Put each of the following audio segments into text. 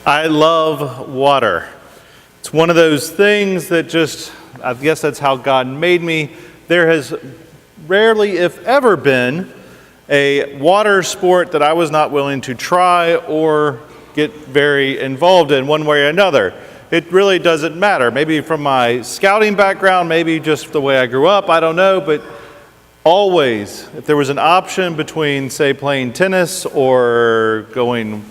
I love water. It's one of those things that I guess that's how God made me. There has rarely, if ever, been a water sport that I was not willing to try or get very involved in one way or another. It really doesn't matter. Maybe from my scouting background, maybe just the way I grew up, I don't know, but always, if there was an option between, say, playing tennis or going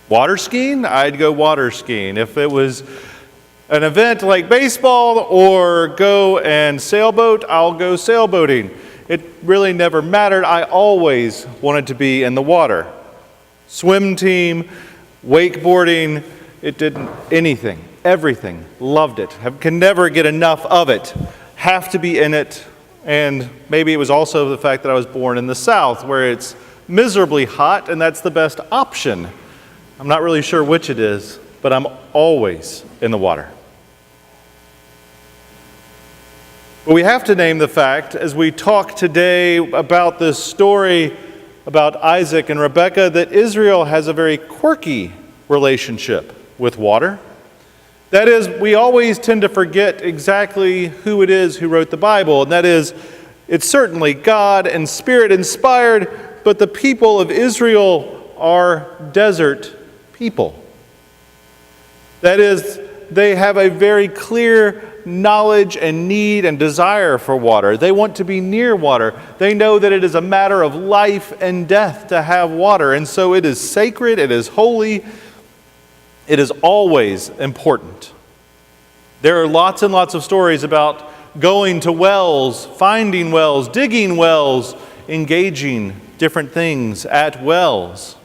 water skiing, I'd go water skiing. If it was an event like baseball or go and sailboat, I'll go sailboating. It really never mattered. I always wanted to be in the water. Swim team, wakeboarding, anything, everything. Loved it. Can never get enough of it. Have to be in it. And maybe it was also the fact that I was born in the South where it's miserably hot and that's the best option. I'm not really sure which it is, but I'm always in the water. But we have to name the fact, as we talk today about this story about Isaac and Rebekah, that Israel has a very quirky relationship with water. That is, we always tend to forget exactly who it is who wrote the Bible, and that is, it's certainly God and Spirit inspired, but the people of Israel are desert people. That is, they have a very clear knowledge and need and desire for water. They want to be near water. They know that it is a matter of life and death to have water, and so it is sacred, it is holy, it is always important. There are lots and lots of stories about going to wells, finding wells, digging wells, engaging different things at wells.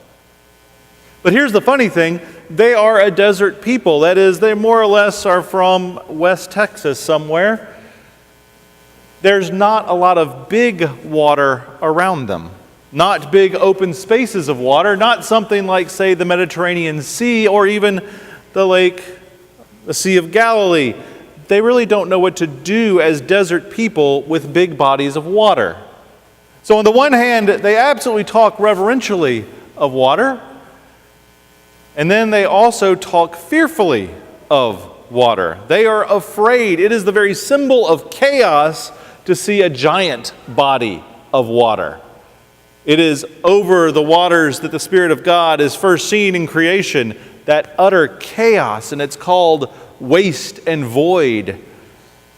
But here's the funny thing, they are a desert people. That is, they more or less are from West Texas somewhere. There's not a lot of big water around them. Not big open spaces of water, not something like, say, the Mediterranean Sea or even the Sea of Galilee. They really don't know what to do as desert people with big bodies of water. So on the one hand, they absolutely talk reverentially of water. And then they also talk fearfully of water. They are afraid. It is the very symbol of chaos to see a giant body of water. It is over the waters that the Spirit of God is first seen in creation, that utter chaos, and it's called waste and void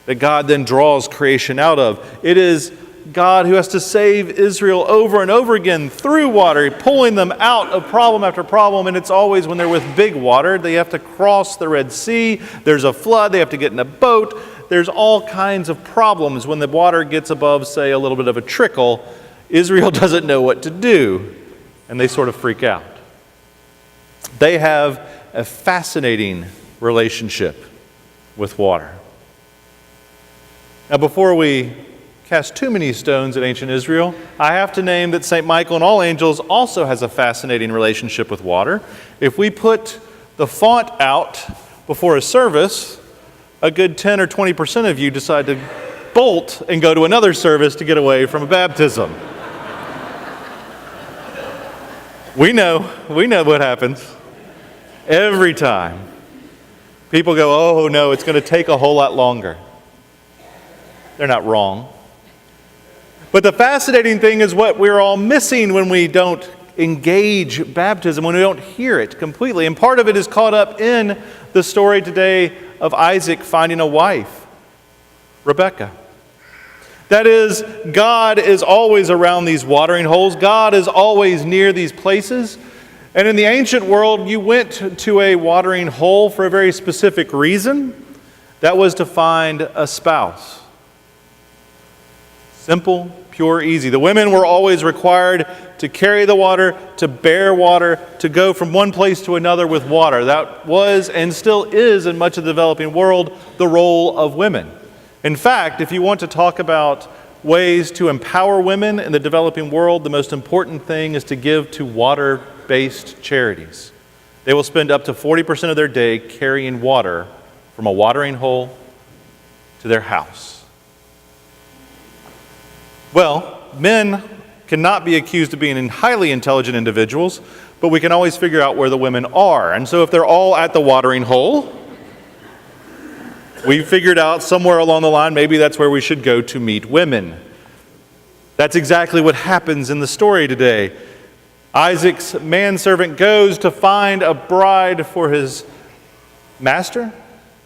that God then draws creation out of. It is God who has to save Israel over and over again through water, pulling them out of problem after problem, and it's always when they're with big water. They have to cross the Red Sea, there's a flood, they have to get in a boat. There's all kinds of problems when the water gets above, say, a little bit of a trickle. Israel doesn't know what to do, and they sort of freak out. They have a fascinating relationship with water. Now, before we cast too many stones at ancient Israel, I have to name that St. Michael and all angels also has a fascinating relationship with water. If we put the font out before a service, a good 10 or 20% of you decide to bolt and go to another service to get away from a baptism. We know what happens every time. People go, oh no, it's going to take a whole lot longer. They're not wrong. But the fascinating thing is what we're all missing when we don't engage baptism, when we don't hear it completely. And part of it is caught up in the story today of Isaac finding a wife, Rebekah. That is, God is always around these watering holes. God is always near these places. And in the ancient world, you went to a watering hole for a very specific reason. That was to find a spouse. Simple, pure, easy. The women were always required to carry the water, to bear water, to go from one place to another with water. That was and still is in much of the developing world the role of women. In fact, if you want to talk about ways to empower women in the developing world, the most important thing is to give to water-based charities. They will spend up to 40% of their day carrying water from a watering hole to their house. Well, men cannot be accused of being highly intelligent individuals, but we can always figure out where the women are. And so if they're all at the watering hole, we figured out somewhere along the line, maybe that's where we should go to meet women. That's exactly what happens in the story today. Isaac's manservant goes to find a bride for his master,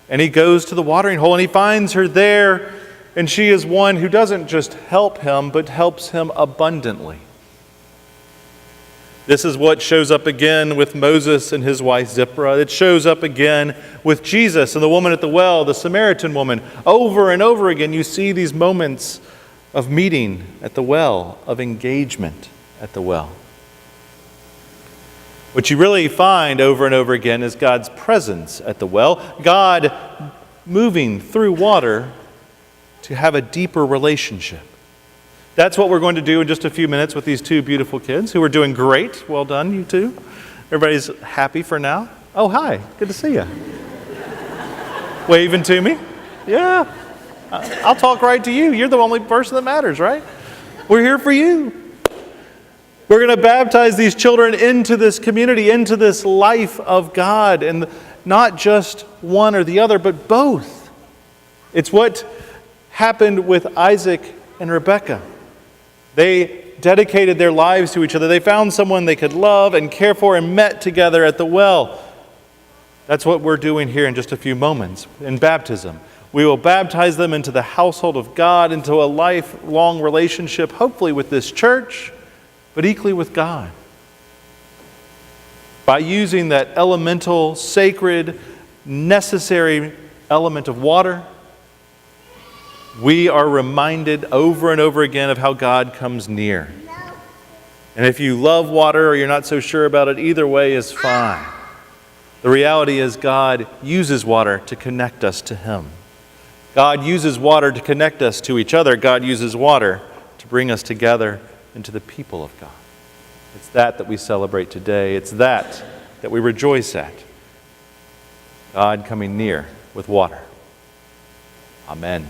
and he goes to the watering hole and he finds her there, and she is one who doesn't just help him, but helps him abundantly. This is what shows up again with Moses and his wife Zipporah. It shows up again with Jesus and the woman at the well, the Samaritan woman. Over and over again, you see these moments of meeting at the well, of engagement at the well. What you really find over and over again is God's presence at the well, God moving through water to have a deeper relationship. That's what we're going to do in just a few minutes with these two beautiful kids who are doing great. Well done, you two. Everybody's happy for now. Oh, hi. Good to see you. Waving to me. Yeah. I'll talk right to you. You're the only person that matters, right? We're here for you. We're going to baptize these children into this community, into this life of God, and not just one or the other, but both. It's what happened with Isaac and Rebekah. They dedicated their lives to each other. They found someone they could love and care for and met together at the well. That's what we're doing here in just a few moments in baptism. We will baptize them into the household of God, into a lifelong relationship, hopefully with this church, but equally with God. By using that elemental, sacred, necessary element of water, we are reminded over and over again of how God comes near. And if you love water or you're not so sure about it, either way is fine. The reality is God uses water to connect us to Him. God uses water to connect us to each other. God uses water to bring us together into the people of God. It's that we celebrate today. It's that we rejoice at. God coming near with water. Amen.